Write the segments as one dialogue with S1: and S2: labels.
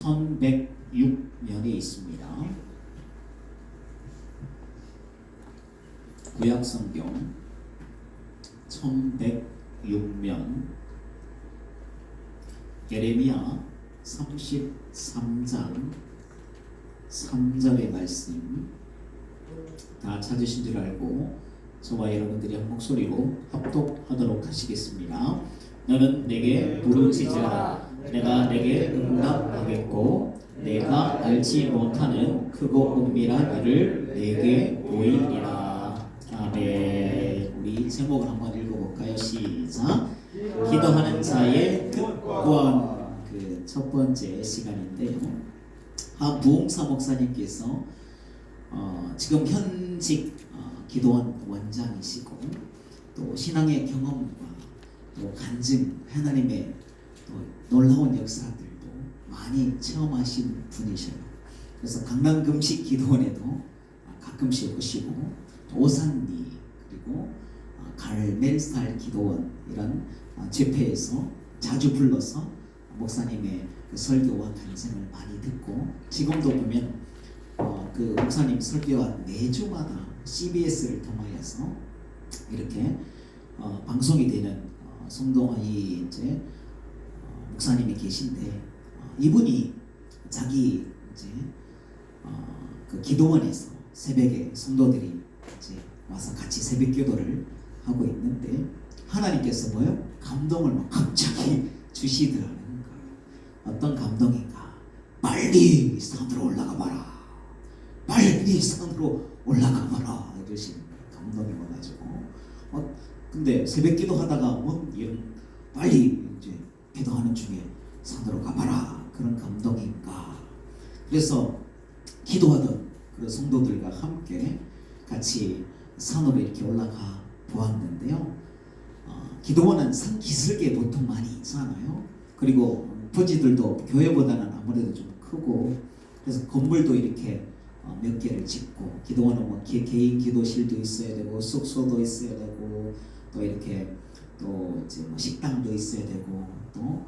S1: 1106년에 있습니다. 구약성경 1106년 예레미야 33장 3절의 말씀 다 찾으신 줄 알고 저와 여러분들이 한 목소리로 합독하도록 하시겠습니다. 너는 내게 부르짖으라. 내가 내게 응답하겠고 내가 알지 못하는 크고 은밀한 일을 내게 보이리라. 아멘. 우리 제목을 한번 읽어볼까요? 시작. 기도하는 자의 특권. 그 첫 번째 시간인데요. 부흥사 목사님께서 지금 현직 기도원 원장이시고 또 신앙의 경험과 또 간증 하나님의 또 놀라운 역사들도 많이 체험하신 분이셔요. 그래서 강남금식 기도원에도 가끔씩 오시고 오산리 그리고 갈멜살 기도원 이런 집회에서 자주 불러서 목사님의 그 설교와 간증을 많이 듣고 지금도 보면 그 목사님 설교와 매주마다 CBS를 통하여서 이렇게 방송이 되는 성동아이 이제 목사님이 계신데 이분이 자기 이제 그 기도원에서 새벽에 성도들이 이제 와서 같이 새벽 기도를 하고 있는데 하나님께서 뭐요? 감동을 막 갑자기 주시더라는 거예요. 어떤 감동인가? 빨리 산으로 올라가 봐라. 빨리 산으로 올라가 봐라. 이러시는 감동이 와가지고 근데 새벽 기도하다가 이런 빨리 이제 기도하는 중에 산으로 가봐라 그런 감동인가. 그래서 기도하던 그 성도들과 함께 같이 산으로 이렇게 올라가 보았는데요. 기도원은 산 기슭에 보통 많이 있잖아요. 그리고 부지들도 교회보다는 아무래도 좀 크고 그래서 건물도 이렇게 몇 개를 짓고 기도원은 뭐 개인 기도실도 있어야 되고 숙소도 있어야 되고 또 이렇게 또 이제 뭐 식당도 있어야 되고 또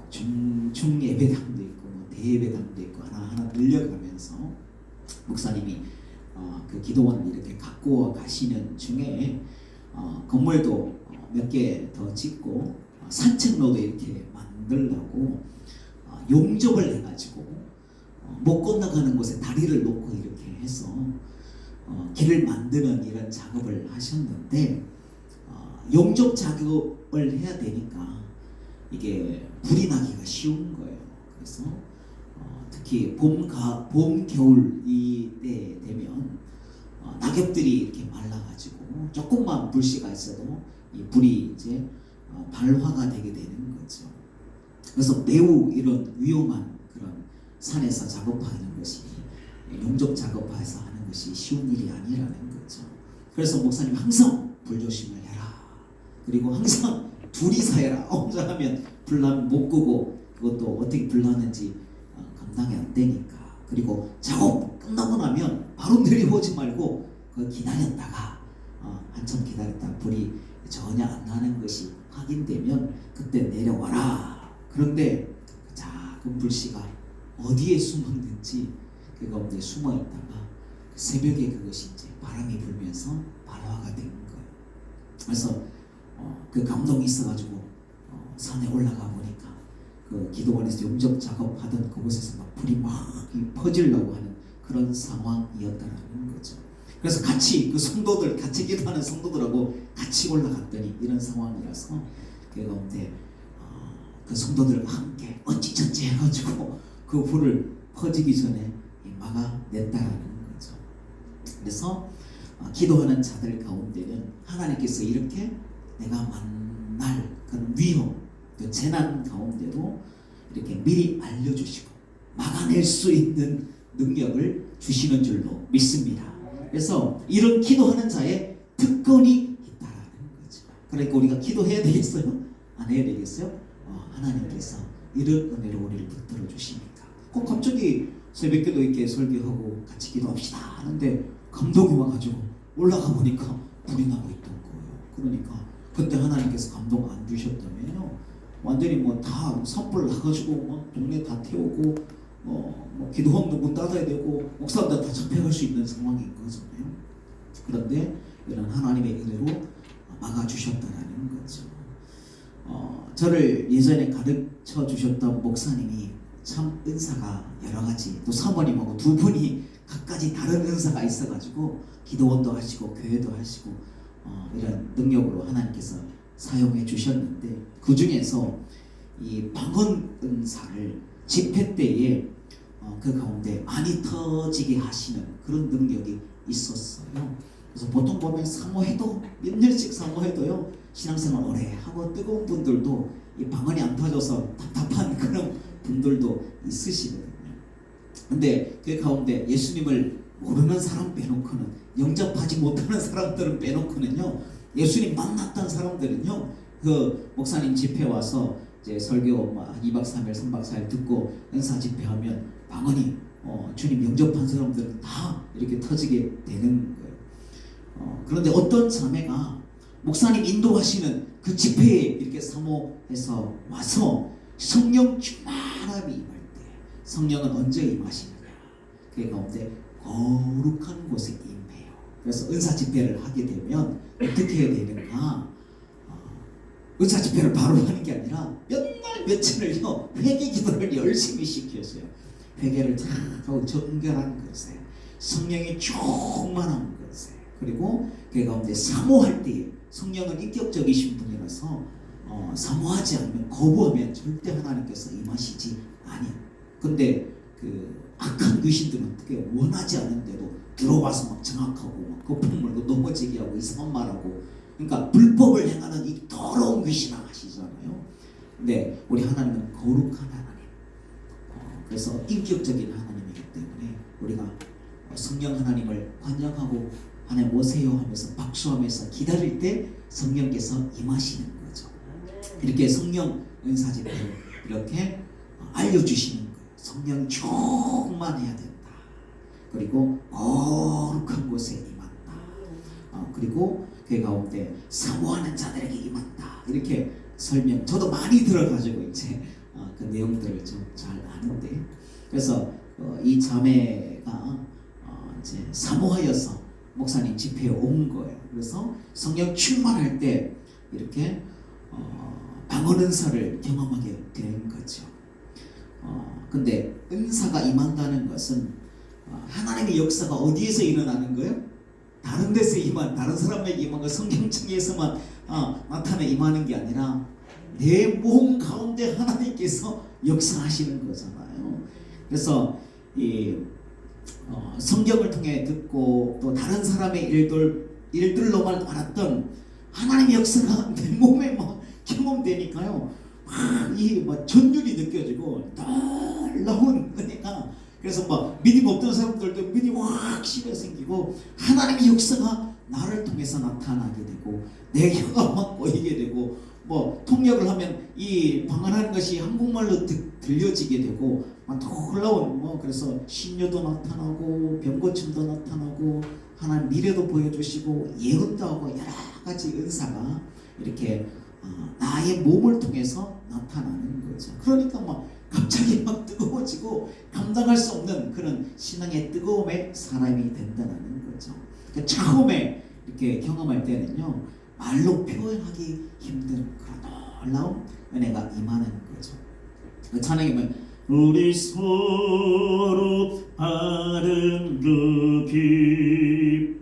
S1: 중 예배당도 있고 뭐 대예배당도 있고 하나하나 늘려가면서 목사님이 그 기도원을 이렇게 갖고 가시는 중에 건물도 몇 개 더 짓고 산책로도 이렇게 만들려고 용접을 해가지고 못 건너가는 곳에 다리를 놓고 이렇게 해서 길을 만드는 이런 작업을 하셨는데 용접 작업을 해야 되니까 이게 불이 나기가 쉬운 거예요. 그래서 특히 봄, 겨울 이때 되면 낙엽들이 이렇게 말라가지고 조금만 불씨가 있어도 이 불이 이제 발화가 되게 되는 거죠. 그래서 매우 이런 위험한 그런 산에서 작업하는 것이 용접 작업해서 하는 것이 쉬운 일이 아니라는 거죠. 그래서 목사님 항상 불조심을 해라. 그리고 항상 둘이서 해라. 혼자 하면 불나면 못 끄고 그것도 어떻게 불나는지 감당이 안 되니까. 그리고 작업 끝나고 나면 바로 내려오지 말고 그 기다렸다가 한참 기다렸다가 불이 전혀 안 나는 것이 확인되면 그때 내려와라. 그런데 그 작은 불씨가 어디에 숨었는지 그 가운데 숨어 있다가 새벽에 그것이 이제 바람이 불면서 발화가 된 거예요. 그래서 그 감동이 있어가지고 산에 올라가 보니까 그 기도원에서 용접 작업하던 그곳에서 막 불이 막 퍼지려고 하는 그런 상황이었다라는 거죠. 그래서 같이 그 성도들 같이 기도하는 성도들하고 같이 올라갔더니 이런 상황이라서 그 가운데 그 성도들과 함께 어찌저찌 해가지고 그 불을 퍼지기 전에 막아냈다라는 거죠. 그래서 기도하는 자들 가운데는 하나님께서 이렇게 내가 만날 그런 위험, 또 재난 가운데도 이렇게 미리 알려주시고 막아낼 수 있는 능력을 주시는 줄로 믿습니다. 그래서 이런 기도하는 자의 특권이 있다라는 거죠. 그러니까 우리가 기도해야 되겠어요? 안 해야 되겠어요? 하나님께서 이런 은혜로 우리를 붙들어 주시니까 꼭 갑자기 새벽기도 있게 설교하고 같이 기도합시다 하는데 감동이 와가지고 올라가 보니까 불이 나고 있던 거예요. 그러니까 그때 하나님께서 감동 안 주셨다면요 완전히 뭐 다 산불 나가지고 막 동네 다 태우고 뭐 기도원도 문 닫아야 되고 목사도 다 잡혀갈 수 있는 상황인 거잖아요. 그런데 이런 하나님의 은혜로 막아주셨다라는 거죠. 저를 예전에 가르쳐 주셨던 목사님이 참 은사가 여러 가지, 또 사모님하고 두 분이 각가지 다른 은사가 있어가지고 기도원도 하시고 교회도 하시고 이런 능력으로 하나님께서 사용해 주셨는데, 그 중에서 이 방언 은사를 집회 때에 그 가운데 많이 터지게 하시는 그런 능력이 있었어요. 그래서 보통 보면 사모해도 몇 년씩 사모해도요, 신앙생활 오래 하고 뜨거운 분들도 이 방언이 안 터져서 답답한 그런 분들도 있으시거든요. 근데 그 가운데 예수님을 모르는 사람 빼놓고는, 영접하지 못하는 사람들은 빼놓고는요, 예수님 만났던 사람들은요, 그 목사님 집회 와서 이제 설교 2박 3일 3박 4일 듣고 은사 집회하면 방언이 주님 영접한 사람들은 다 이렇게 터지게 되는 거예요. 그런데 어떤 자매가 목사님 인도하시는 그 집회에 이렇게 사모해서 와서 성령 충만함이 임할 때, 성령은 언제 임하시느냐, 그 가운데 거룩한 곳에 임해요. 그래서 은사 집회를 하게 되면 어떻게 해야 되는가? 은사 집회를 바로 하는 게 아니라 몇 날 며칠을요, 회개 기도를 열심히 시켰어요. 회개를 잘 하고 정결한 것에, 성령이 충만한 것에, 그리고 그 가운데 사모할 때에, 성령은 인격적이신 분이라서 사모하지 않으면, 거부하면 절대 하나님께서 임하시지 아니에요. 근데 그 악한 귀신들은 어떻게 원하지 않은데도 들어와서 막 정확하고 막 거품물도 넘어지게 하고 이상한 말하고, 그러니까 불법을 행하는 이 더러운 귀신아 하시잖아요. 근데 우리 하나님은 거룩한 하나님, 그래서 인격적인 하나님이기 때문에 우리가 성령 하나님을 환영하고 하나님 오세요 하면서 박수하면서 기다릴 때 성령께서 임하시는 거죠. 이렇게 성령 은사 집회를 이렇게 알려주시는 거예요. 성령 충만해야 된다. 그리고 거룩한 곳에 임한다. 그리고 그 가운데 사모하는 자들에게 임한다. 이렇게 설명, 저도 많이 들어가지고 이제 그 내용들을 좀 잘 아는데, 그래서 이 자매가 이제 사모하여서 목사님 집회에 온 거예요. 그래서 성령 충만할 때 이렇게 방언 은사를 경험하게 된 거죠. 근데 은사가 임한다는 것은 하나님의 역사가 어디에서 일어나는 거예요? 다른 데서 다른 사람에게 임한 성경책에서만 나타내 임하는 게 아니라 내 몸 가운데 하나님께서 역사하시는 거잖아요. 그래서 이 성경을 통해 듣고 또 다른 사람의 일들로만 알았던 하나님의 역사가 내 몸에 막 경험되니까요, 이 전율이 느껴지고 놀라운 은혜가, 그래서 막 믿음 없던 사람들도 믿음이 확실히 생기고 하나님의 역사가 나를 통해서 나타나게 되고 내 혀가 막 보이게 되고, 뭐 통역을 하면 이 방언하는 것이 한국말로 들려지게 되고 막 놀라운, 그래서 신녀도 나타나고 병고침도 나타나고 하나님 미래도 보여주시고 예언도 하고 여러 가지 은사가 이렇게 나의 몸을 통해서 나타나는 거죠. 그러니까 막 갑자기 막 뜨거워지고 감당할 수 없는 그런 신앙의 뜨거움에 사람이 된다는 거죠. 그러니까 처음에 이렇게 경험할 때는요, 말로 표현하기 힘든 그런 놀라운 은혜가 임하는 거죠. 그 찬양에 보면 우리 서로 아는 그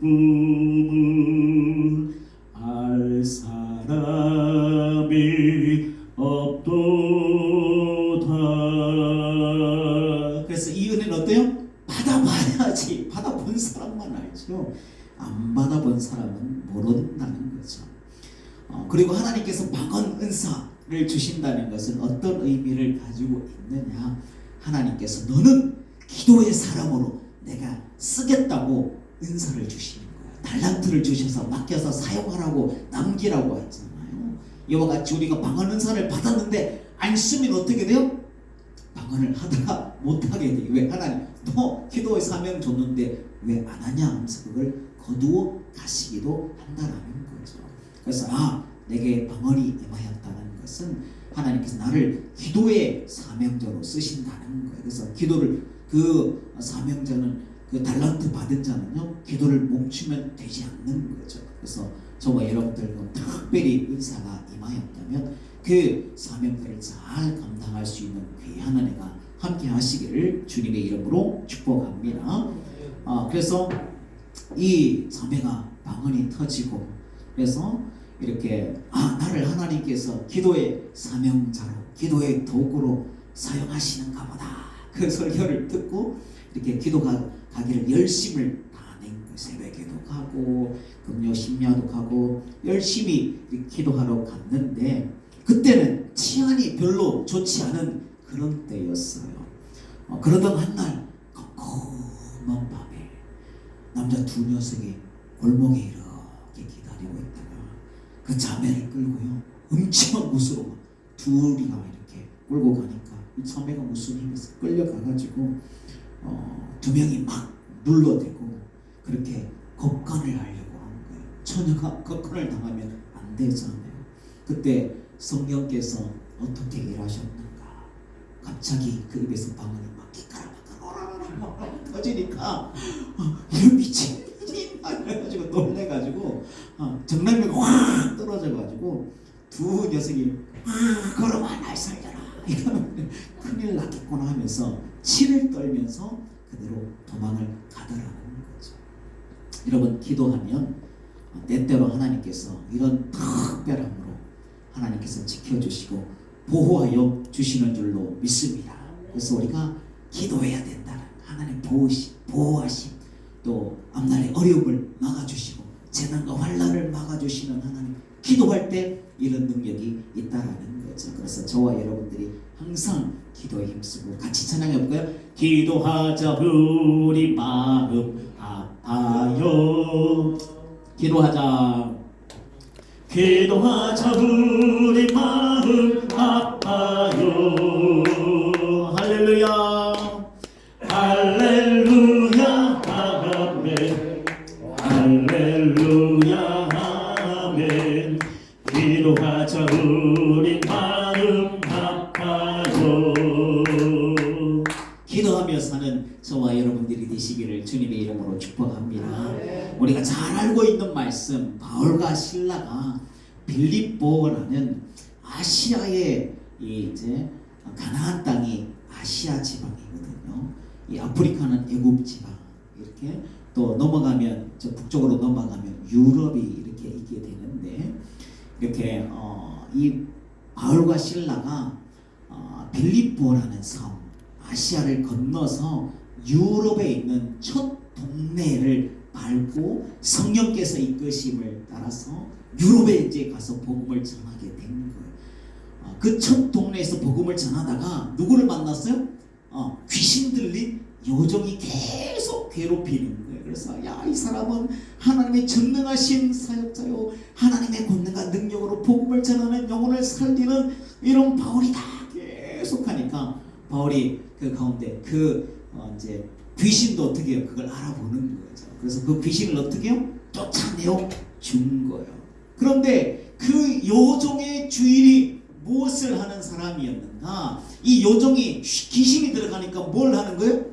S1: 기쁨을 알 사람이 없도다. 그래서 이 은혜는 어때요? 받아봐야지, 받아본 사람만 알죠. 안 받아본 사람은 모른다는 거죠. 그리고 하나님께서 방언 은사를 주신다는 것은 어떤 의미를 가지고 있느냐, 하나님께서 너는 기도의 사람으로 내가 쓰겠다고 은사를 주시는 거예요. 달란트를 주셔서 맡겨서 사용하라고 남기라고 했잖아요. 이와 같이 우리가 방언 은사를 받았는데 안 쓰면 어떻게 돼요? 방언을 하다가 못하게 돼요. 왜? 하나님 너 기도의 사명 줬는데 왜 안 하냐 하면서 그걸 거두어 가시기도 한다라는 거죠. 그래서 내게 방언이 임하였다는 것은 하나님께서 나를 기도의 사명자로 쓰신다는 거예요. 그래서 기도를 그 사명자는 그 달란트 받은 자는요 기도를 멈추면 되지 않는 거죠. 그래서 저와 여러분들도 특별히 은사가 임하였다면 그 사명들을 잘 감당할 수 있는 귀한 은혜가 함께 하시기를 주님의 이름으로 축복합니다. 그래서 이 자매가 방언이 터지고 그래서 이렇게 나를 하나님께서 기도의 사명자로 기도의 도구로 사용하시는가 보다 그 설교를 듣고 이렇게 기도 가기를 열심을 다낸 거예요. 새벽에도 가고 금요 심야도 가고 열심히 기도하러 갔는데 그때는 치안이 별로 좋지 않은 그런 때였어요. 그러던 한날 컴컴한 밤에 남자 두 녀석이 골목에 이렇게 기다리고 있다가 그 자매를 끌고요 음침한 곳으로 둘이가 이렇게 끌고 가니까 이 자매가 무슨 힘에서 끌려가가지고 두 명이 막 눌러대고 그렇게 겁간을 하려고 하는 거예요. 처녀가 겁간을 당하면 안 되잖아요. 그때 성령께서 어떻게 일하셨는가? 갑자기 그 입에서 방언이 막 기까라막까라라라 터지니까 이런 미친 이래가지고 놀래가지고 정남이가 확 떨어져가지고 두 녀석이 그러면 날 살려라 이러면 큰일 났겠구나 하면서 치를 떨면서 그대로 도망을 가더라는 거죠. 여러분 기도하면 때때로 하나님께서 이런 특별함으로 하나님께서 지켜주시고 보호하여 주시는 줄로 믿습니다. 그래서 우리가 기도해야 된다는 하나님 보호하심 또 앞날의 어려움을 막아주시고 재난과 환난을 막아주시는 하나님 기도할 때 이런 능력이 있다라는 거죠. 그래서 저와 여러분들이 항상 기도에 힘쓰고 같이 찬양해 볼까요? 기도하자 우리 마음 아파요. 기도하자 우리 마음 아파요. 할렐루야 할렐루야 아멘 할렐루야 아멘. 기도하자 우리 마음 아파요. 기도하며 사는 저와 여러분들이 되시기를 주님의 이름으로 축복합니다. 우리가 잘 알고 있는 말씀 바울과 실라가 빌립보라는 아시아의 이제 가나안 땅이 아시아 지방이거든요. 이 아프리카는 애굽 지방 이렇게 또 넘어가면 저 북쪽으로 넘어가면 유럽이 이렇게 있게 되는데 이렇게 이 바울과 실라가 빌립보라는 섬 아시아를 건너서 유럽에 있는 첫 동네를 밟고 성령께서 이끄심을 따라서 유럽에 이제 가서 복음을 전하게 된 거예요. 그 첫 동네에서 복음을 전하다가 누구를 만났어요? 귀신 들린 요정이 계속 괴롭히는 거예요. 그래서 이 사람은 하나님의 전능하신 사역자요 하나님의 권능과 능력으로 복음을 전하는 영혼을 살리는 이런 바울이다 계속 하니까 바울이 그 가운데 이제 귀신도 어떻게 해요? 그걸 알아보는 거죠. 그래서 그 귀신을 어떻게 해요? 쫓아내어 준 거예요. 그런데 그 요정의 주인이 무엇을 하는 사람이었는가? 이 요정이 귀신이 들어가니까 뭘 하는 거예요?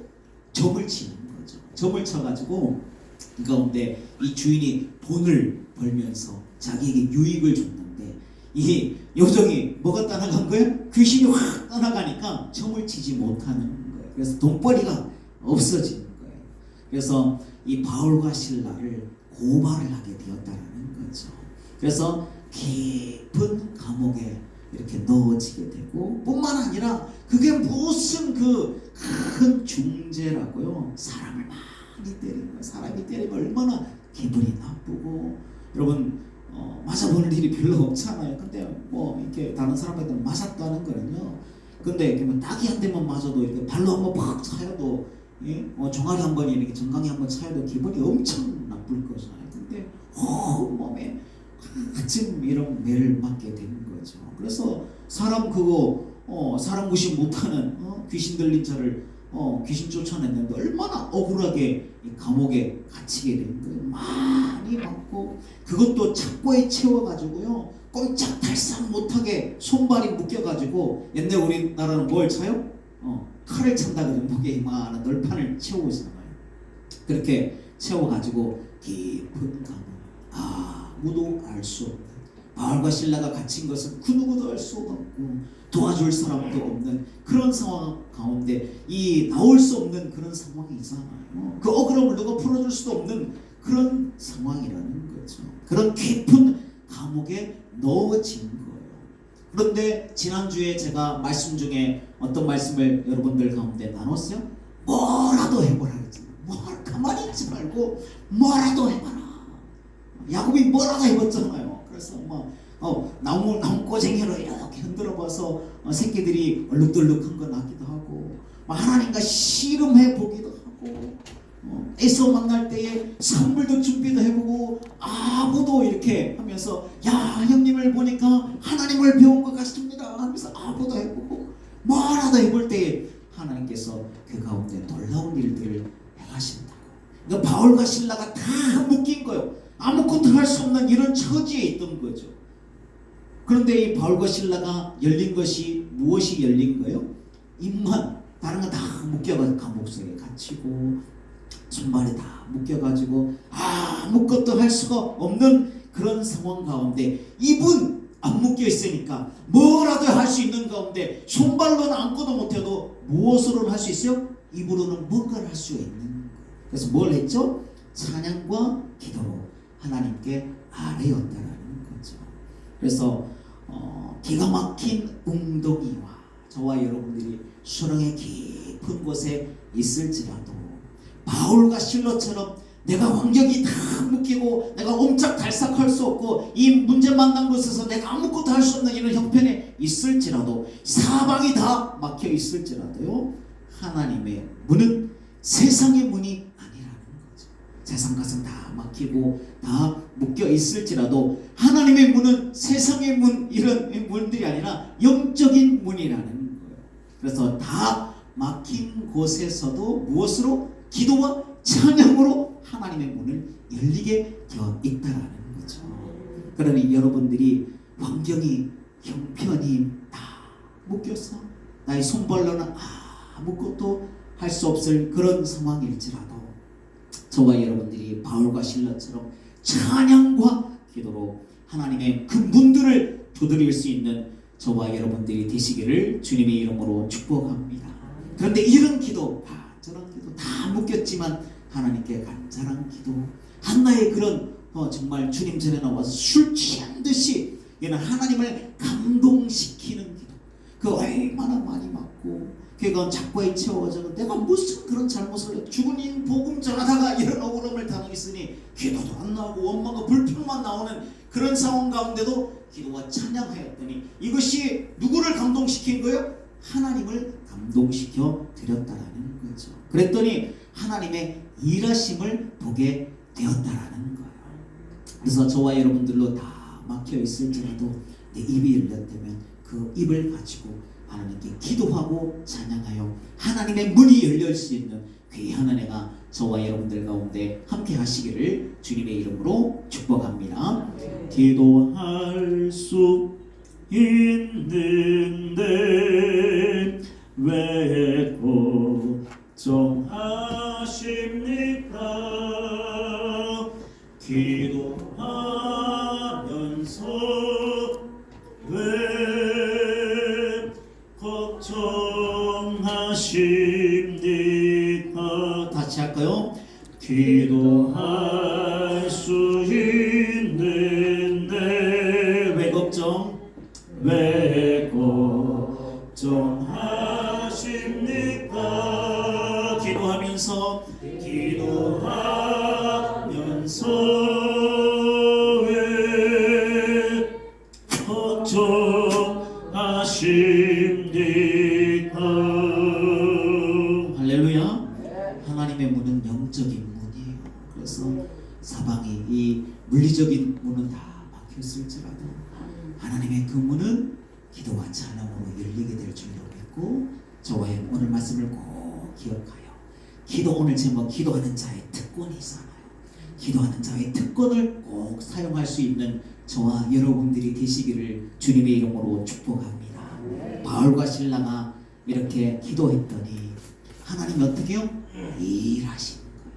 S1: 점을 치는 거죠. 점을 쳐가지고 그 가운데 이 주인이 돈을 벌면서 자기에게 유익을 줬는데 이 요정이 뭐가 떠나간 거예요? 귀신이 확 떠나가니까 점을 치지 못하는 거예요. 그래서 돈벌이가 없어지는 거예요. 그래서 이 바울과 실라를 고발을 하게 되었다는 거죠. 그래서 깊은 감옥에 이렇게 넣어지게 되고 뿐만 아니라 그게 무슨 그 큰 중죄라고요. 사람을 많이 때리는 거예요. 사람이 때리면 얼마나 기분이 나쁘고 여러분 맞아보는 일이 별로 없잖아요. 근데 뭐 이렇게 다른 사람한테 맞았다는 거는요. 근데 이렇게 뭐 딱이 한 대만 맞아도 이렇게 발로 한번 팍 차여도 종아리 한 번 이렇게 정강이 한 번 차여도 기분이 엄청 나쁠 거잖아요. 근데 몸에 한쯤 이런 매를 맞게 되는 거죠. 그래서 사람 무시 못하는 귀신 들린 자를 귀신 쫓아냈는데 얼마나 억울하게 이 감옥에 갇히게 된 거예요. 많이 맞고 그것도 착고에 채워가지고요. 꼼짝달싹 못하게 손발이 묶여가지고 옛날 우리나라는 뭘 차요? 칼을 찬다 그러면 목에 이만한 널판을 채우고 있잖아요. 그렇게 채워가지고 깊은 감옥, 아무도 알 수 없는 바울과 실라가 갇힌 것은 그 누구도 알 수 없고 도와줄 사람도 없는 그런 상황 가운데 이 나올 수 없는 그런 상황이 있잖아요. 그 억울함을 누가 풀어줄 수도 없는 그런 상황이라는 거죠. 그런 깊은 감옥에 넣어진 거예요. 그런데 지난주에 제가 말씀 중에 어떤 말씀을 여러분들 가운데 나눴어요? 뭐라도 해보라 했잖아요. 가만히 있지 말고 뭐라도 해봐라. 야곱이 뭐라도 해봤잖아요. 그래서 나무꼬쟁이로 이렇게 흔들어봐서 새끼들이 얼룩덜룩한 거 낳기도 하고 하나님과 씨름해 보기도 하고 에서 만날 때에 선물도 준비도 해보고 아부도 이렇게 하면서 야 형님을 보니까 하나님을 배운 것 같습니다 하면서 아부도 해보고 뭐라도 해볼 때에 하나님께서 그 가운데 놀라운 일들을 행하신다고. 그러니까 바울과 실라가 다 묶인 거예요. 아무것도 할 수 없는 이런 처지에 있던 거죠. 그런데 이 바울과 실라가 열린 것이 무엇이 열린 거예요? 입만, 다른 건 다 묶여가지고 감옥 속에 갇히고 손발이 다 묶여가지고 아무것도 할 수가 없는 그런 상황 가운데 입은 안 묶여 있으니까 뭐라도 할 수 있는 가운데 손발로는 아무것도 못해도 무엇으로는 할 수 있어요? 입으로는 뭔가를 할 수 있는 거예요. 그래서 뭘 했죠? 찬양과 기도로 하나님께 아뢰었다라는 거죠. 그래서 기가 막힌 웅덩이와 저와 여러분들이 수렁의 깊은 곳에 있을지라도 바울과 실로처럼 내가 환경이 다 묶이고 내가 옴짝달싹할 수 없고 이 문제 만난 곳에서 내가 아무것도 할 수 없는 이런 형편에 있을지라도 사방이 다 막혀 있을지라도요 하나님의 문은 세상의 문이 아니라는 거죠. 세상 것은 다 막히고 다 묶여 있을지라도 하나님의 문은 세상의 문 이런 문들이 아니라 영적인 문이라는 거예요. 그래서 다 막힌 곳에서도 무엇으로? 기도와 찬양으로 하나님의 문을 열리게 되어 있다라는 거죠. 그러니 여러분들이 환경이 형편이 다 묶여서 나의 손발로는 아무것도 할 수 없을 그런 상황일지라도 저와 여러분들이 바울과 실라처럼 찬양과 기도로 하나님의 그 문들을 두드릴 수 있는 저와 여러분들이 되시기를 주님의 이름으로 축복합니다. 그런데 이런 기도, 저런 기도 다 묶였지만 하나님께 간절한 기도, 한나의 그런 정말 주님 전에 나와서 술 취한 듯이 얘는 하나님을 감동시키는 기도, 그 얼마나 많이 맞고 그가 작고에 채워져 내가 무슨 그런 잘못을 해 죽은 인 복음 전하다가 이런 억울함을 당했으니 기도도 안 나오고 원망과 불평만 나오는 그런 상황 가운데도 기도와 찬양하였더니 이것이 누구를 감동시킨 거예요? 하나님을 감동시켜 드렸다라는 거죠. 그랬더니 하나님의 일하심을 보게 되었다라는 거예요. 그래서 저와 여러분들로 다 막혀 있을지라도 내 입이 열렸다면 그 입을 가지고 하나님께 기도하고 찬양하여 하나님의 문이 열릴 수 있는 귀한 은혜가 저와 여러분들 가운데 함께 하시기를 주님의 이름으로 축복합니다. 기도할 수 있는데 왜 걱정하십니까? 기도하면서 왜 걱정하십니까? 다시 할까요? 기도할 수 있는데 왜 걱정? 왜 걱정하십니까? 기도하면서 왜 걱정하십니까? 할렐루야. 하나님의 문은 영적인 문이에요. 그래서 사방이 이 물리적인 문은 다 막혔을지라도 하나님의 그 문은 기도와 찬양으로 열리게 될 줄로 믿고 저와 오늘 말씀을 꼭 기억하여 기도 오늘 제목 기도하는 자의 특권이 있잖아요. 기도하는 자의 특권을 꼭 사용할 수 있는 저와 여러분들이 되시기를 주님의 이름으로 축복합니다. 바울과 실라가 이렇게 기도했더니 하나님이 어떻게 해요? 일하시는 거예요.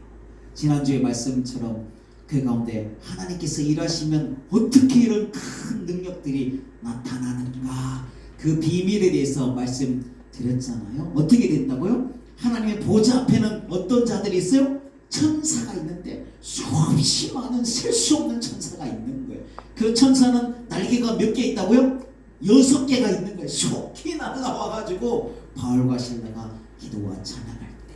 S1: 지난주의 말씀처럼 그 가운데 하나님께서 일하시면 어떻게 이런 큰 능력들이 나타나는가, 그 비밀에 대해서 말씀드렸잖아요. 어떻게 된다고요? 하나님의 보좌 앞에는 어떤 자들이 있어요? 천사가 있는데 수없이 많은 셀 수 없는 천사가 있는 거예요. 그 천사는 날개가 몇 개 있다고요? 6개가 있는 거예요. 속히 날아와가지고 바울과 실라가 기도와 찬양할 때,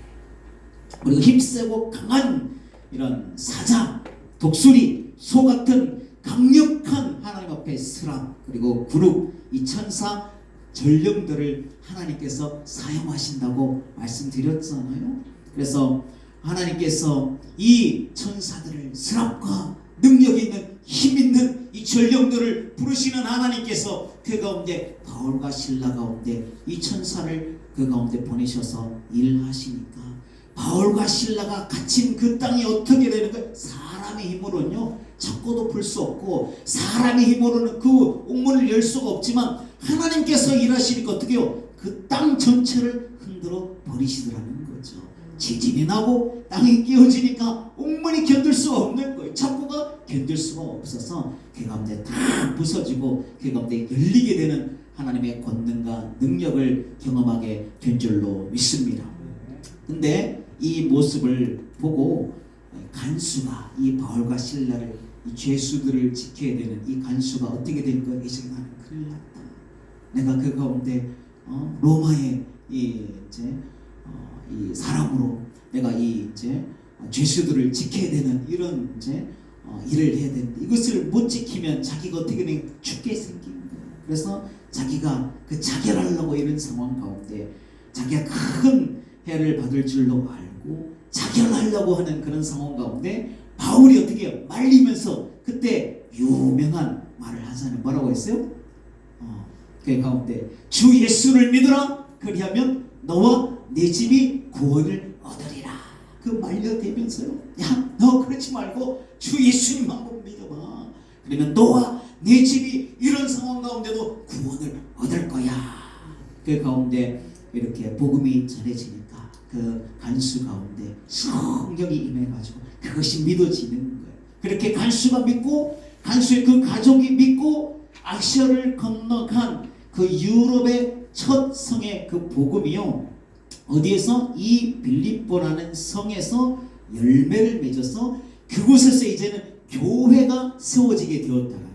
S1: 그리고 힘세고 강한 이런 사자, 독수리, 소 같은 강력한 하나님 앞에 스람, 그리고 그룹, 이 천사 전령들을 하나님께서 사용하신다고 말씀드렸잖아요. 그래서 하나님께서 이 천사들을, 스랍과 능력 있는 힘 있는 이 전령들을 부르시는 하나님께서 그 가운데 바울과 실라 가운데 이 천사를 그 가운데 보내셔서 일하시니까 바울과 실라가 갇힌 그 땅이 어떻게 되는 거예요? 사람의 힘으로는요 잡고도 풀 수 없고, 사람의 힘으로는 그 옥문을 열 수가 없지만 하나님께서 일하시니까 어떻게 해요? 그 땅 전체를 흔들어 버리시더라는 거죠. 지진이 나고 땅이 끼어지니까 옥문이 견딜 수가 없는 거예요. 창고가 견딜 수가 없어서 그 가운데 다 부서지고 그 가운데 열리게 되는 하나님의 권능과 능력을 경험하게 된 줄로 믿습니다. 근데 이 모습을 보고 간수가 이 바울과 실라를, 이 죄수들을 지켜야 되는 이 간수가 어떻게 된 거야? 이제 나는 큰일 났다. 내가 그 가운데 로마의 이 사람으로 내가 이 죄수들을 지켜야 되는 이런 일을 해야 되는데 이것을 못 지키면 자기가 어떻게 되면 죽게 생긴 거예요. 그래서 자기가 그 자결하려고 이런 상황 가운데 자기가 큰 해를 받을 줄로 알고 자결하려고 하는 그런 상황 가운데 바울이 어떻게 해요? 말리면서 그때 유명한 말을 하잖아요. 뭐라고 했어요? 그 가운데 주 예수를 믿으라, 그리하면 너와 내 집이 구원을 얻으리라. 그 말려대면서요, 야 너 그러지 말고 주 예수님 한번 믿어봐. 그러면 너와 내 집이 이런 상황 가운데도 구원을 얻을 거야. 그 가운데 이렇게 복음이 전해지니까 그 간수 가운데 성령이 임해가지고 그것이 믿어지는 거예요. 그렇게 간수가 믿고 간수의 그 가족이 믿고 아시아를 건너간 그 유럽의 첫 성의 그 복음이요, 어디에서? 이 빌립보라는 성에서 열매를 맺어서 그곳에서 이제는 교회가 세워지게 되었다는 거예요.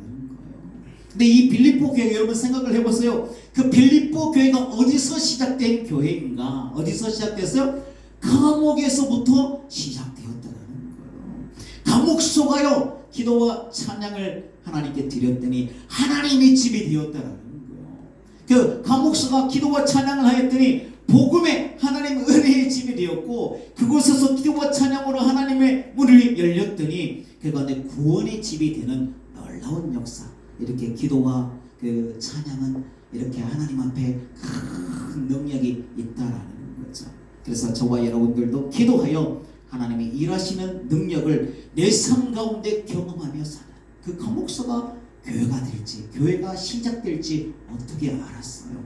S1: 근데 이 빌립보 교회, 여러분 생각을 해보세요. 그 빌립보 교회가 어디서 시작된 교회인가? 어디서 시작됐어요? 감옥에서부터 시작되었다는 거예요. 감옥소가요 기도와 찬양을 하나님께 드렸더니 하나님의 집이 되었다는 거예요. 그 감옥소가 기도와 찬양을 하였더니 복음의 하나님 은혜의 집이 되었고, 그곳에서 기도와 찬양으로 하나님의 문을 열렸더니 그간에 구원의 집이 되는 놀라운 역사. 이렇게 기도와 그 찬양은 이렇게 하나님 앞에 큰 능력이 있다라는 거죠. 그래서 저와 여러분들도 기도하여 하나님이 일하시는 능력을 내 삶 가운데 경험하며 사는 그 감옥소가 교회가 될지, 교회가 시작될지 어떻게 알았어요?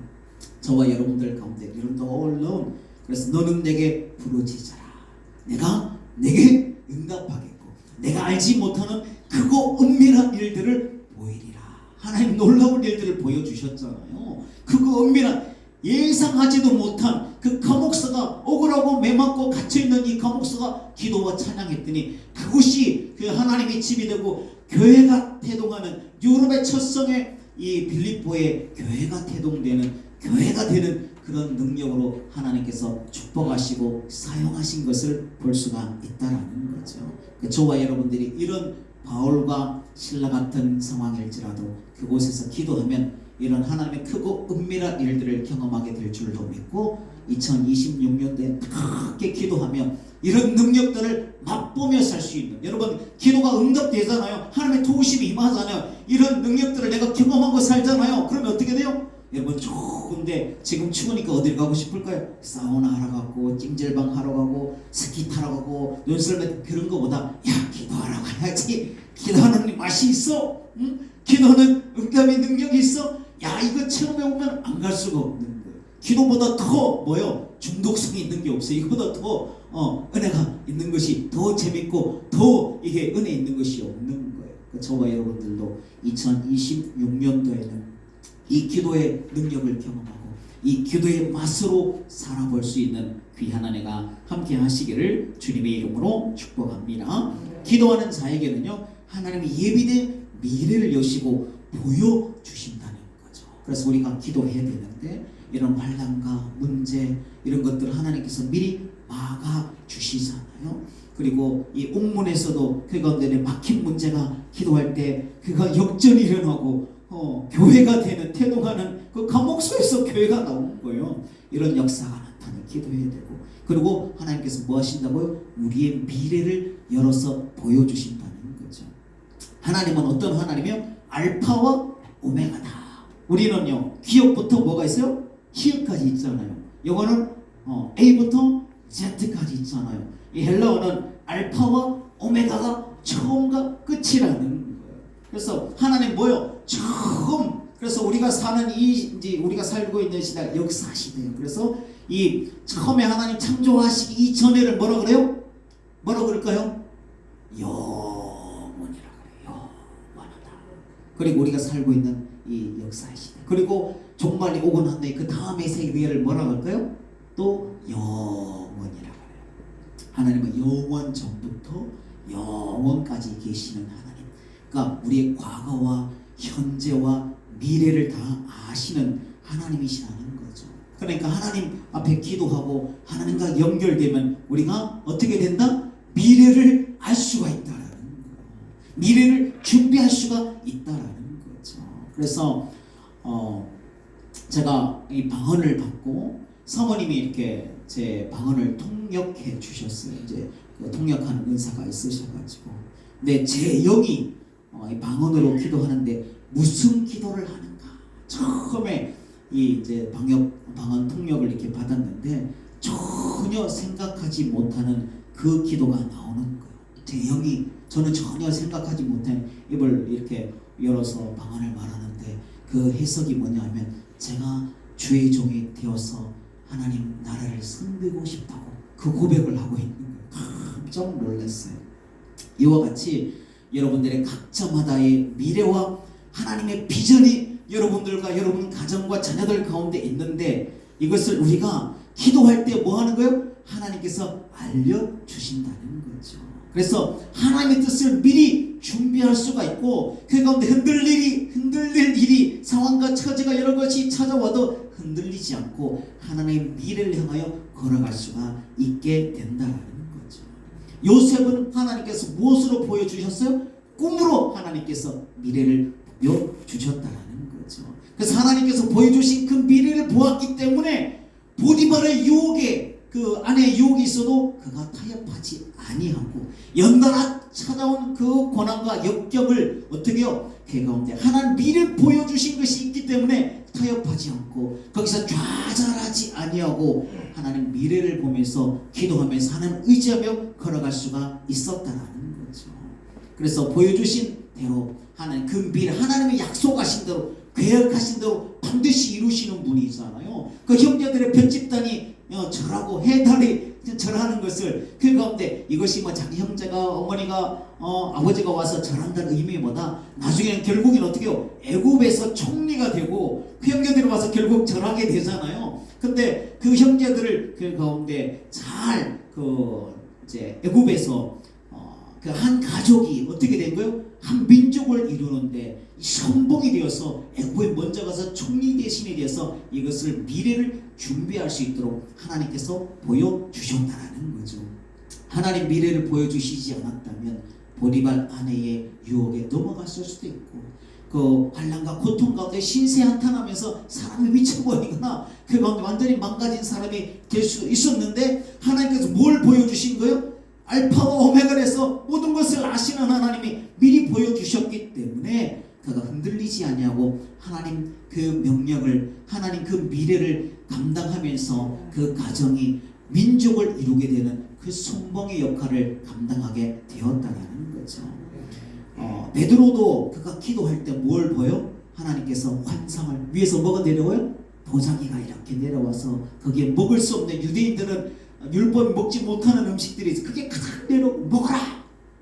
S1: 저와 여러분들 가운데 이런 놀라운, 그래서 너는 내게 부르짖어라, 내가 내게 응답하겠고 내가 알지 못하는 크고 은밀한 일들을 보이리라. 하나님 놀라운 일들을 보여주셨잖아요. 그거 은밀한 예상하지도 못한 그 감옥소가, 억울하고 매맞고 갇혀있는 이 감옥소가 기도와 찬양했더니 그곳이 그 하나님의 집이 되고 교회가 태동하는, 유럽의 첫 성의 이 빌립보의 교회가 태동되는, 교회가 되는 그런 능력으로 하나님께서 축복하시고 사용하신 것을 볼 수가 있다라는 거죠. 저와 여러분들이 이런 바울과 실라 같은 상황일지라도 그곳에서 기도하면 이런 하나님의 크고 은밀한 일들을 경험하게 될 줄로 믿고 2026년도에 크게 기도하며 이런 능력들을 맛보며 살 수 있는, 여러분 기도가 응답되잖아요. 하나님의 도우심이 임하잖아요. 이런 능력들을 내가 경험하고 살잖아요. 그러면 어떻게 돼요? 여러분 좋은데 지금 추우니까 어딜 가고 싶을까요? 사우나 하러 가고 찜질방 하러 가고 스키 타러 가고 눈썰매 그런 거보다 야 기도하러 가야지. 기도하는 맛이 있어. 응? 기도는 응답의 능력이 있어. 야 이거 체험해 보면 안 갈 수가 없는 거예요. 기도보다 더 뭐요? 중독성이 있는 게 없어요. 이거보다 더 은혜가 있는 것이 더 재밌고 더 이게 은혜 있는 것이 없는 거예요. 저와 여러분들도 2026년도에는 이 기도의 능력을 경험하고 이 기도의 맛으로 살아볼 수 있는 귀한 한 해가 함께 하시기를 주님의 이름으로 축복합니다. 기도하는 자에게는요 하나님이 예비된 미래를 여시고 보여주신다는 거죠. 그래서 우리가 기도해야 되는데 이런 환난과 문제 이런 것들을 하나님께서 미리 막아 주시잖아요. 그리고 이 옥문에서도 그 가운데 막힌 문제가 기도할 때 그가 역전이 일어나고 교회가 되는 태동하는 그 감옥소에서 교회가 나온 거예요. 이런 역사가 나타나면 기도해야 되고 그리고 하나님께서 뭐 하신다고요? 우리의 미래를 열어서 보여주신다는 거죠. 하나님은 어떤 하나님이요? 알파와 오메가다. 우리는요 기업부터 뭐가 있어요? 히읗까지 있잖아요. 영어는 A부터 Z까지 있잖아요. 이 헬라어는 알파와 오메가가 처음과 끝이라는 거예요. 그래서 하나님 뭐요? 처음. 그래서 우리가 사는 이제 우리가 살고 있는 시대 역사 시대예요. 그래서 이 처음에 하나님 창조하시기 이전에를 뭐라 그래요? 뭐라 그럴까요? 영원이라 그래요. 영원하다. 그리고 우리가 살고 있는 이 역사 시대. 그리고 종말이 오고 난 뒤에 그 다음의 세계를 뭐라 할까요? 또 영원이라 그래요. 하나님은 영원 전부터 영원까지 계시는 하나님. 그러니까 우리의 과거와 현재와 미래를 다 아시는 하나님이시라는 거죠. 그러니까 하나님 앞에 기도하고 하나님과 연결되면 우리가 어떻게 된다? 미래를 알 수가 있다라는 거예요. 미래를 준비할 수가 있다라는 거죠. 그래서 제가 이 방언을 받고 사모님이 이렇게 제 방언을 통역해 주셨어요. 이제 그 통역하는 은사가 있으셔가지고. 근데 제 영이 이 방언으로 기도하는데 무슨 기도를 하는가? 처음에 이 이제 방언 통역을 이렇게 받았는데 전혀 생각하지 못하는 그 기도가 나오는 거예요. 제 영이 저는 전혀 생각하지 못한 입을 이렇게 열어서 방언을 말하는데 그 해석이 뭐냐면 제가 주의 종이 되어서 하나님 나라를 섬기고 싶다고 그 고백을 하고 있는 거예요. 깜짝 놀랐어요. 이와 같이 여러분들의 각자마다의 미래와 하나님의 비전이 여러분들과 여러분 가정과 자녀들 가운데 있는데 이것을 우리가 기도할 때 뭐 하는 거예요? 하나님께서 알려주신다는 거죠. 그래서 하나님의 뜻을 미리 준비할 수가 있고 그 가운데 흔들릴 일이 상황과 처지가 여러 것이 찾아와도 흔들리지 않고 하나님의 미래를 향하여 걸어갈 수가 있게 된다는 거죠. 요셉은 하나님께서 무엇으로 보여주셨어요? 꿈으로 하나님께서 미래를 보여주셨다는 거죠. 그래서 하나님께서 보여주신 그 미래를 보았기 때문에 보디발의 유혹에 그 안에 유혹이 있어도 그가 타협하지 아니하고 연달아 찾아온 그 고난과 역경을 어떻게 해요? 그 가운데 하나님 미래를 보여주신 것이 있기 때문에 타협하지 않고 거기서 좌절하지 아니하고 하나님 미래를 보면서 기도하면서 하나님 의지하며 걸어갈 수가 있었다라는 거죠. 그래서 보여주신 대로 하나님 그 미래 하나님의 약속하신 대로 계획하신 대로 반드시 이루시는 분이잖아요. 그 형제들의 편집단이 절하고 해달이 절하는 것을 그 가운데 이것이 뭐 자기 형제가 어머니가 아버지가 와서 절한다는 의미보다 나중에는 결국엔 어떻게 해요? 애굽에서 총리가 되고 그 형제들이 와서 결국 절하게 되잖아요. 근데 그 형제들을 그 가운데 잘 이제 애굽에서 그 한 가족이 어떻게 된 거예요? 한 민족을 이루는데 선봉이 되어서 애굽에 먼저 가서 총리 대신에 대해서 이것을 미래를 준비할 수 있도록 하나님께서 보여주셨다는 거죠. 하나님 미래를 보여주시지 않았다면 보디발 아내의 유혹에 넘어갔을 수도 있고 그 환난과 고통 가운데 신세 한탄하면서 사람이 미쳐버리거나 그 가운데 완전히 망가진 사람이 될 수 있었는데 하나님께서 뭘 보여주신 거예요? 알파와 오메가에서 모든 것을 아시는 하나님이 미리 보여주셨기 때문에 그가 흔들리지 아니하고 하나님 그 명령을, 하나님 그 미래를 감당하면서 그 가정이 민족을 이루게 되는 그 손봉의 역할을 감당하게 되었다라는 거죠. 베드로도 그가 기도할 때 뭘 보여? 하나님께서 환상을, 위에서 뭐가 내려와요? 도자기가 이렇게 내려와서 거기에 먹을 수 없는, 유대인들은 율법 먹지 못하는 음식들이 있어. 그게 가득 먹어라.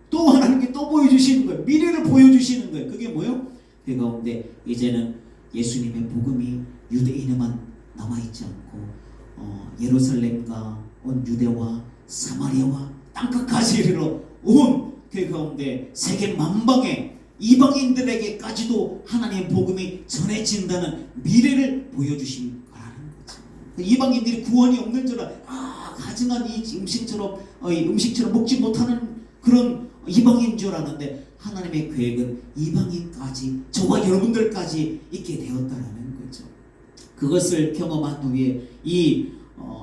S1: 또 하나님께 또 보여주시는 거예요. 미래를 보여주시는 거예요. 그게 뭐예요? 그 가운데 이제는 예수님의 복음이 유대인에만 남아있지 않고 예루살렘과 온 유대와 사마리아와 땅끝까지 이르러 온 그 가운데 세계 만방의 이방인들에게까지도 하나님의 복음이 전해진다는 미래를 보여주신 거라는 거죠. 이방인들이 구원이 없는 줄 가증한 이 음식처럼 먹지 못하는 그런 이방인 줄 아는데, 하나님의 계획은 이방인까지, 저와 여러분들까지 있게 되었다라는 거죠. 그것을 경험한 후에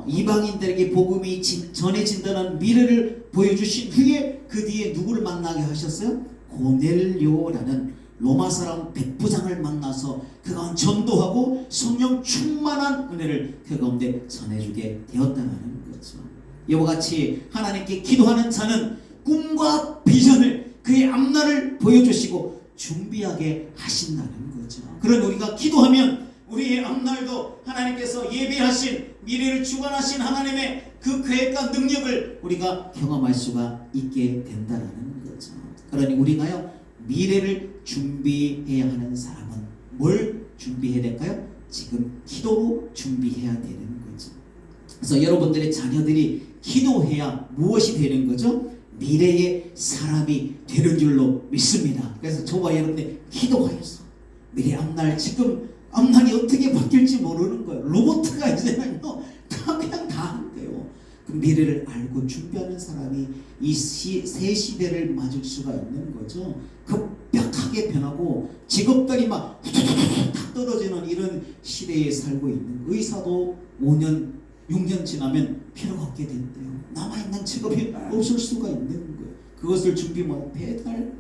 S1: 이방인들에게 복음이 전해진다는 미래를 보여주신 후에 그 뒤에 누구를 만나게 하셨어요? 고넬료라는 로마 사람 백부장을 만나서 그가 전도하고 성령 충만한 은혜를 그 가운데 전해주게 되었다는 거죠. 이와 같이 하나님께 기도하는 자는 꿈과 비전을, 그의 앞날을 보여주시고 준비하게 하신다는 거죠. 그런 우리가 기도하면 우리의 앞날도 하나님께서 예비하신, 미래를 주관하신 하나님의 그 계획과 능력을 우리가 경험할 수가 있게 된다는 거죠. 그러니 우리가요, 미래를 준비해야 하는 사람은 뭘 준비해야 될까요? 지금 기도로 준비해야 되는 거죠. 그래서 여러분들의 자녀들이 기도해야 무엇이 되는 거죠? 미래의 사람이 되는 줄로 믿습니다. 그래서 저와 여러분들 기도하여서 미래 앞날, 지금 앞날이 어떻게 바뀔지 모르는 거예요. 로봇가 이제는요 다 그냥 다 한대요. 그 미래를 알고 준비하는 사람이 이 새 시대를 맞을 수가 있는 거죠. 급격하게 변하고 직업들이 막 탁 떨어지는 이런 시대에 살고 있는, 의사도 5년 6년 지나면 필요가 없게 된대요. 남아있는 직업이 없을 수가 있는 거예요. 그것을 준비, 배달,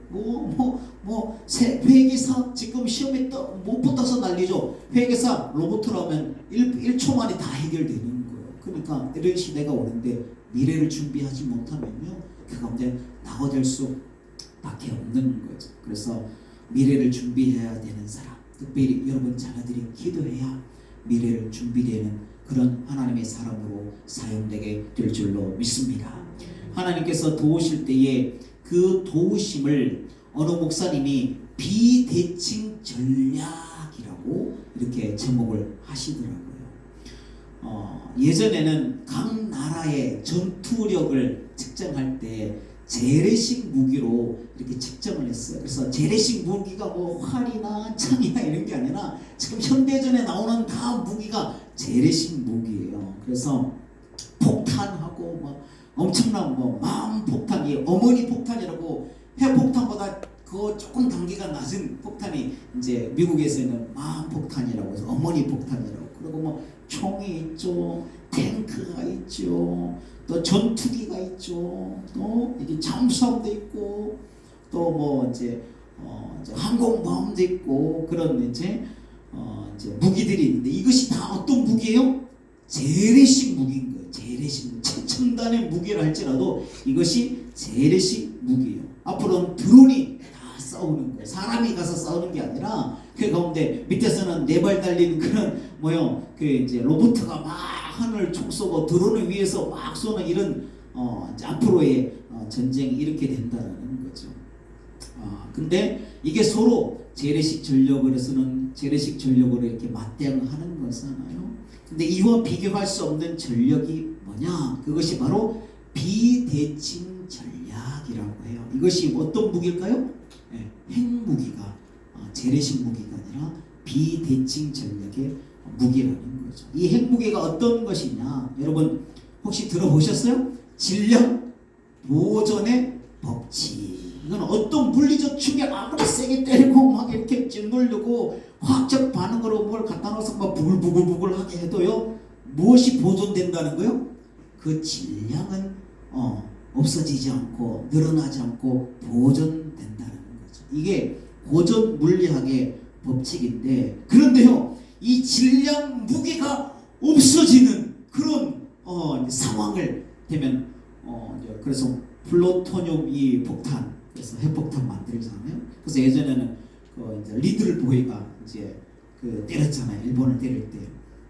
S1: 회계사 지금 시험에 못 붙어서 난리죠. 회계사 로봇으로 하면 1초 만에 다 해결되는 거예요. 그러니까 이런 시대가 오는데 미래를 준비하지 못하면요, 그 가운데 나아질 수밖에 없는 거죠. 그래서 미래를 준비해야 되는 사람, 특별히 여러분 자녀들이 기도해야 미래를 준비되는 그런 하나님의 사람으로 사용되게 될 줄로 믿습니다. 하나님께서 도우실 때에 그 도우심을 어느 목사님이 비대칭 전략이라고 이렇게 제목을 하시더라고요. 예전에는 각 나라의 전투력을 측정할 때 재래식 무기로 이렇게 측정을 했어요. 그래서 재래식 무기가 활이나 창이나 이런 게 아니라 지금 현대전에 나오는 다 무기가 재래식 무기예요. 그래서 폭탄하고 엄청난 마음 폭탄이, 어머니 폭탄이라고, 핵폭탄보다 그 조금 단계가 낮은 폭탄이 이제 미국에서는 마음 폭탄이라고 해서 어머니 폭탄이라고, 그리고 총이 있죠, 탱크가 있죠, 또 전투기가 있죠, 또 이게 잠수함도 있고, 또 이제 항공모함도 있고, 그런 이제 무기들이 있는데, 이것이 다 어떤 무기예요? 재래식 무기인 거예요. 재래식, 최첨단의 무기를 할지라도 이것이 재래식 무기예요. 앞으로는 드론이 다 싸우는 거예요. 사람이 가서 싸우는 게 아니라 그 가운데 밑에서는 4발 달리는 그런 그 이제 로봇가 막 하늘 총 쏘고 드론을 위해서 막 쏘는 이런 이제 앞으로의 전쟁이 이렇게 된다는 거죠. 근데 이게 서로 재래식 전력으로서는 재래식 전력으로 이렇게 맞대응하는 거잖아요. 근데 이와 비교할 수 없는 전력이 뭐냐? 그것이 바로 비대칭 전략이라고 해요. 이것이 어떤 무기일까요? 핵무기가 재래식 무기가 아니라 비대칭 전략의 무기라는 거죠. 이 핵무기가 어떤 것이냐? 여러분 혹시 들어보셨어요? 질량 보존의 법칙. 이건 어떤 물리적 충격, 아무리 세게 때리고 막 이렇게 짓누르고 화학적 반응으로 뭘 갖다 놓아서 막 부글부글 하게 해도요, 무엇이 보존된다는 거요? 그 질량은 없어지지 않고 늘어나지 않고 보존된다는 거죠. 이게 고전 물리학의 법칙인데, 그런데요 이 질량 무게가 없어지는 그런 상황을 되면 이제 그래서 플루토늄 이 폭탄, 그래서 핵폭탄 만들잖아요. 그래서 예전에는 이제 리들 보이가 이제 때렸잖아요. 일본을 때릴 때.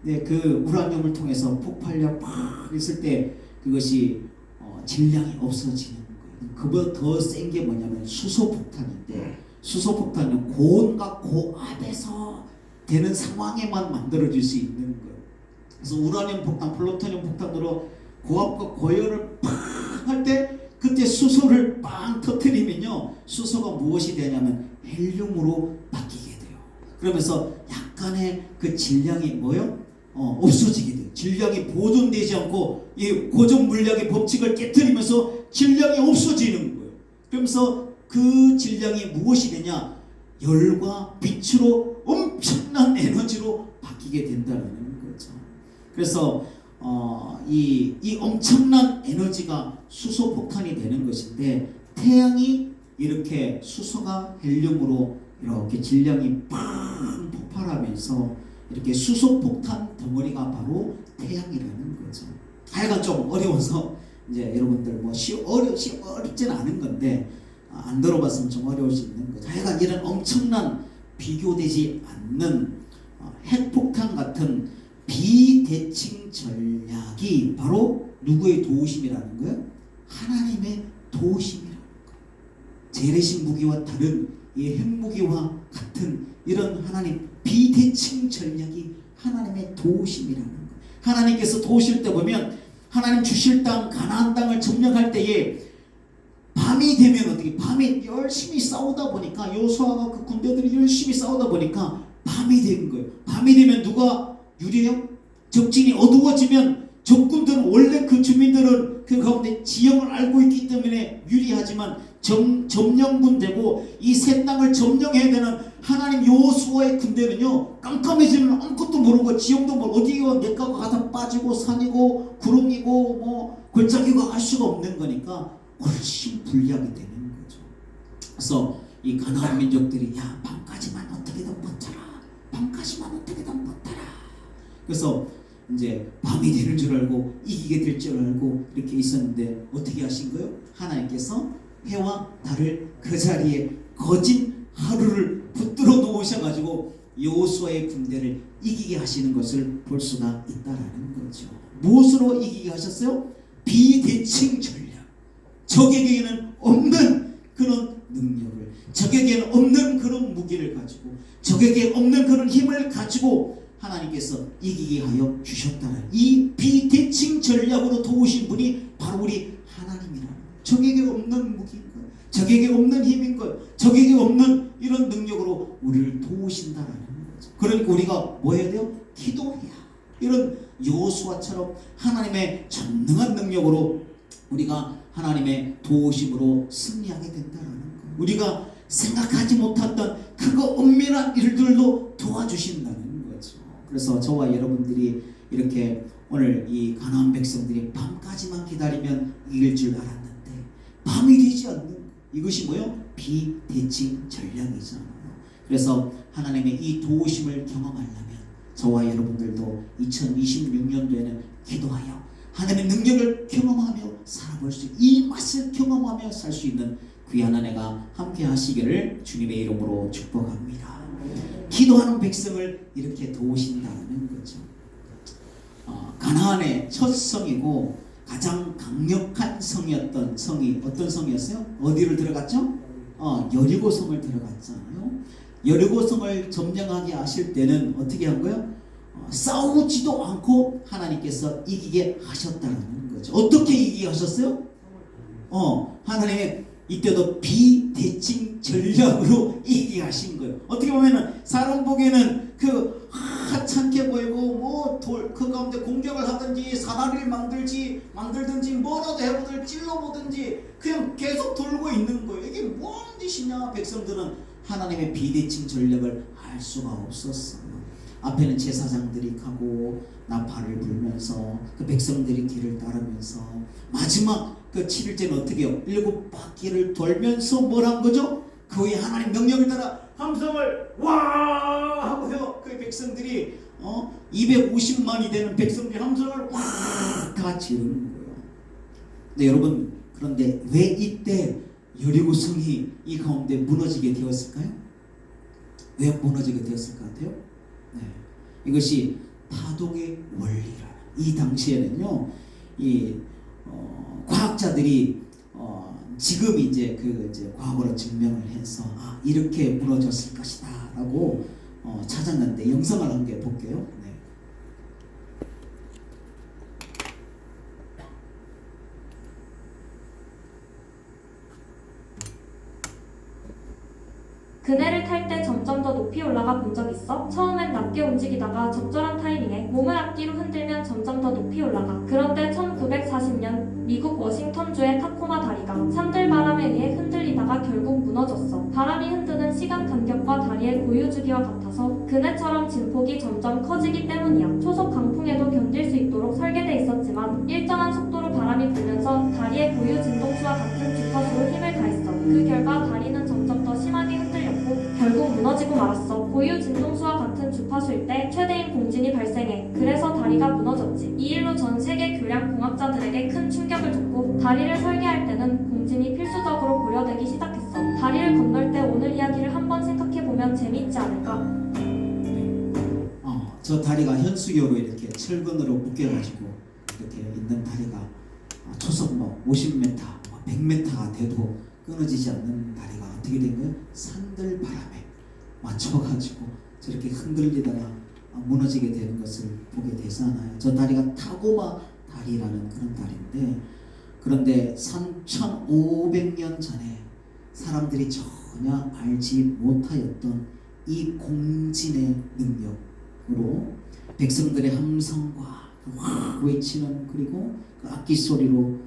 S1: 근데 그 우라늄을 통해서 폭발력 팍 했을 때 그것이 질량이 없어지는 거예요. 그보다 더 센 게 뭐냐면 수소폭탄인데, 수소폭탄은 고온과 고압에서 되는 상황에만 만들어질 수 있는 거예요. 그래서 우라늄 폭탄, 플루토늄 폭탄으로 고압과 고열을 팍 할 때 그때 수소를 빵 터뜨리면요 수소가 무엇이 되냐면 헬륨으로 바뀌게 돼요. 그러면서 약간의 그 질량이 뭐요? 없어지게 돼요. 질량이 보존되지 않고 이 고전 물리학의 법칙을 깨뜨리면서 질량이 없어지는 거예요. 그러면서 그 질량이 무엇이 되냐? 열과 빛으로 엄청난 에너지로 바뀌게 된다는 거죠. 그래서 이 엄청난 에너지가 수소폭탄이 되는 것인데, 태양이 이렇게 수소가 헬륨으로 이렇게 질량이 팡 폭발하면서 이렇게 수소폭탄 덩어리가 바로 태양이라는 거죠. 하여간 좀 어려워서 이제 여러분들 뭐 어렵진 않은 건데 안 들어봤으면 좀 어려울 수 있는 거죠. 하여간 이런 엄청난 비교되지 않는 핵폭탄 같은 비대칭 전략이 바로 누구의 도우심이라는 거예요? 하나님의 도우심이라는 거예요. 재래식 무기와 다른 이 핵무기와 같은 이런 하나님 비대칭 전략이 하나님의 도우심이라는 거예요. 하나님께서 도우실 때 보면 하나님 주실 땅 가나안 땅을 점령할 때에 밤이 되면 어떻게, 밤에 열심히 싸우다 보니까 여호수아가 그 군대들이 열심히 싸우다 보니까 밤이 된 거예요. 밤이 되면 누가 유리해요? 적진이 어두워지면 적군들은, 원래 그 주민들은 그 가운데 지형을 알고 있기 때문에 유리하지만 점령군 되고 이 새 땅을 점령해야 되는 하나님 여호수아의 군대는요 깜깜해지면 아무것도 모르고 지형도 모르고 어디가 내가가 가다 빠지고 산이고 구름이고 뭐 골짜기가 알 수가 없는 거니까 훨씬 불리하게 되는 거죠. 그래서 이 가나안 민족들이 야 밤까지만 어떻게든 버텨라, 밤까지만 어떻게든 버텨라. 그래서 이제 밤이 되는 줄 알고 이기게 될 줄 알고 이렇게 있었는데 어떻게 하신 거예요? 하나님께서 해와 달을 그 자리에 거진 하루를 붙들어 놓으셔가지고 여호수아의 군대를 이기게 하시는 것을 볼 수가 있다라는 거죠. 무엇으로 이기게 하셨어요? 비대칭 전략. 적에게는 없는 그런 능력을, 적에게는 없는 그런 무기를 가지고, 적에게 없는 그런 힘을 가지고 하나님께서 이기게 하여 주셨다는 이 비대칭 전략으로 도우신 분이 바로 우리 하나님이라는 거예요. 적에게 없는 무기인 거예요. 적에게 없는 힘인 거예요. 적에게 없는 이런 능력으로 우리를 도우신다라는 거죠. 그러니까 우리가 뭐 해야 돼요? 기도해야. 이런 여호수아처럼 하나님의 전능한 능력으로 우리가 하나님의 도우심으로 승리하게 된다는 거예요. 우리가 생각하지 못했던 그거 은밀한 일들도 도와주신다는 거죠. 그래서 저와 여러분들이 이렇게 오늘 이 가나안 백성들이 밤까지만 기다리면 이길 줄 알았는데 밤이 되지 않는, 이것이 뭐예요? 비대칭 전략이잖아요. 그래서 하나님의 이 도우심을 경험하려면 저와 여러분들도 2026년도에는 기도하여 하나님의 능력을 경험하며 살아볼 수, 이 맛을 경험하며 살 수 있는 귀한 한 해가 함께 하시기를 주님의 이름으로 축복합니다. 기도하는 백성을 이렇게 도우신다는 거죠. 가나안의 첫 성이고 가장 강력한 성이었던 성이 어떤 성이었어요? 어디를 들어갔죠? 여리고성을 들어갔잖아요. 여리고성을 점령하게 하실 때는 어떻게 한 거예요? 싸우지도 않고 하나님께서 이기게 하셨다는 거죠. 어떻게 이기게 하셨어요? 하나님의 이때도 비대칭 전략으로 이기게 하신 거예요. 어떻게 보면은 사람 보기에는 그 하찮게 보이고 그 가운데 공격을 하든지 사다리를 만들든지 뭐라도 해보든지 찔러보든지 그냥 계속 돌고 있는 거예요. 이게 뭔 짓이냐? 백성들은 하나님의 비대칭 전략을 알 수가 없었어요. 앞에는 제사장들이 가고 나팔을 불면서 그 백성들이 길을 따르면서 마지막 그 7일째는 어떻게 해요? 7바퀴를 돌면서 뭘 한 거죠? 그 후에 하나님 명령을 따라 함성을 와 하고요. 그 백성들이 250만이 되는 백성들이 함성을 와 다 지르는 거예요. 근데 여러분, 그런데 왜 이때 여리고성이 이 가운데 무너지게 되었을까요? 왜 무너지게 되었을 것 같아요? 네. 이것이 파동의 원리라. 이 당시에는요, 과학자들이 지금 이제 과거로 증명을 해서 이렇게 무너졌을 것이다라고 찾았는데 영상을 한 개 볼게요. 네.
S2: 그네를 탈 때 점점 더 높이 올라가 본 적 있어? 처음엔 낮게 움직이다가 적절한 타이밍에 몸을 앞뒤로 흔들면 점점 더 높이 올라가. 그런데 1940년 미국 워싱턴주의 타코마 다리가 산들바람에 의해 흔들리다가 결국 무너졌어. 바람이 흔드는 시간 간격과 다리의 고유 주기와 같아서 그네처럼 진폭이 점점 커지기 때문이야. 초속 강풍에도 견딜 수 있도록 설계돼 있었지만 일정한 속도로 바람이 불면서 다리의 고유 진동수와 같은 주파수로 힘을 가했어. 그 결과 다리는 점점 더 심하게 흔들렸고 결국 무너지고 말았어. 고유 진동수와 같은 주파수일 때 최대인 공진이 발생해. 그래서 다리가 무너졌지. 이 일로 전 세계 교량 공학자들에게 큰 충격을 줬고 다리를 설계할 때는 공진이 필수적으로 고려되기 시작했어. 다리를 건널 때 오늘 이야기를 한번 생각해보면 재미있지 않을까?
S1: 저 다리가 현수교로 이렇게 철근으로 묶여가지고 이렇게 있는 다리가 초속 50m, 100m가 돼도 끊어지지 않는 다리가 어떻게 된 거예요? 산들바람에 맞춰가지고 저렇게 흔들리다가 무너지게 되는 것을 보게 되잖아요. 저 다리가 타고마 다리라는 그런 다리인데, 그런데 3,500년 전에 사람들이 전혀 알지 못하였던 이 공진의 능력으로 백성들의 함성과 확 외치는, 그리고 그 악기 소리로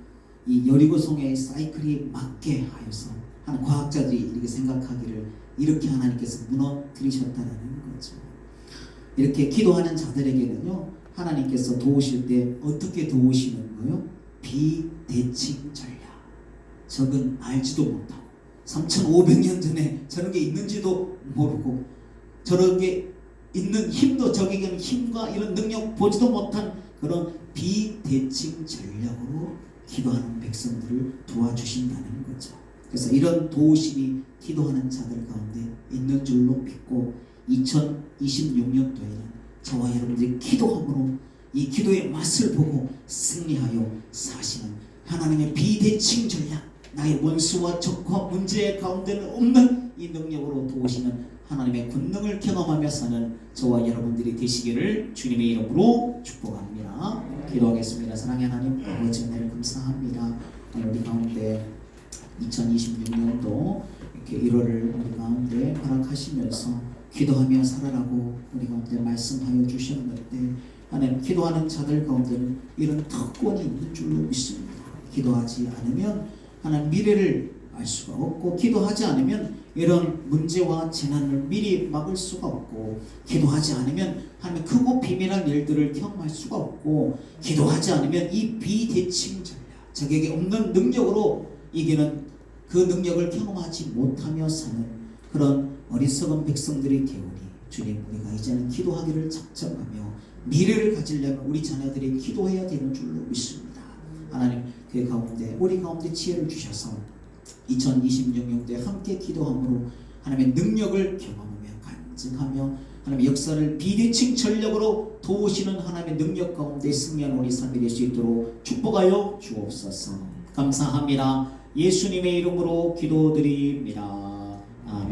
S1: 이 여리고성의 사이클이 맞게 하여서 하는 과학자들이 이렇게 생각하기를 이렇게 하나님께서 무너뜨리셨다는 거죠. 이렇게 기도하는 자들에게는요, 하나님께서 도우실 때 어떻게 도우시는 거예요? 비대칭 전략. 적은 알지도 못하고 3,500년 전에 저런 게 있는지도 모르고 저런 게 있는 힘도, 적에게는 힘과 이런 능력 보지도 못한 그런 비대칭 전략으로 기도하는 백성들을 도와주신다는 거죠. 그래서 이런 도우심이 기도하는 자들 가운데 있는 줄로 믿고 2026년도에는 저와 여러분들이 기도함으로 이 기도의 맛을 보고 승리하여 사시는 하나님의 비대칭 전략, 나의 원수와 적과 문제 가운데는 없는 이 능력으로 도우시는 하나님의 권능을 경험하며 사는 저와 여러분들이 되시기를 주님의 이름으로 축복합니다. 기도하겠습니다. 사랑의 하나님 아버지, 은혜를 감사합니다. 오늘 우리 가운데 2026년도 이렇게 1월을 우리 가운데 허락하시면서 기도하며 살아라고 우리 가운데 말씀하여 주셨는데, 하나님, 기도하는 자들 가운데는 이런 특권이 있는 줄로 믿습니다. 기도하지 않으면 하나님 미래를 알 수가 없고, 기도하지 않으면 이런 문제와 재난을 미리 막을 수가 없고, 기도하지 않으면 하나님 크고 비밀한 일들을 경험할 수가 없고, 기도하지 않으면 이 비대칭 전략, 적에게 없는 능력으로 이기는 그 능력을 경험하지 못하며 사는 그런 어리석은 백성들이 되오니, 주님, 우리가 이제는 기도하기를 작정하며 미래를 가지려면 우리 자녀들이 기도해야 되는 줄로 믿습니다. 하나님, 그 가운데 우리 가운데 지혜를 주셔서 2026년도에 함께 기도함으로 하나님의 능력을 경험하며 간증하며 하나님의 역사를 비대칭 전략으로 도우시는 하나님의 능력 가운데 승리하는 우리 삶이 될 수 있도록 축복하여 주옵소서. 감사합니다. 예수님의 이름으로 기도드립니다. 아멘.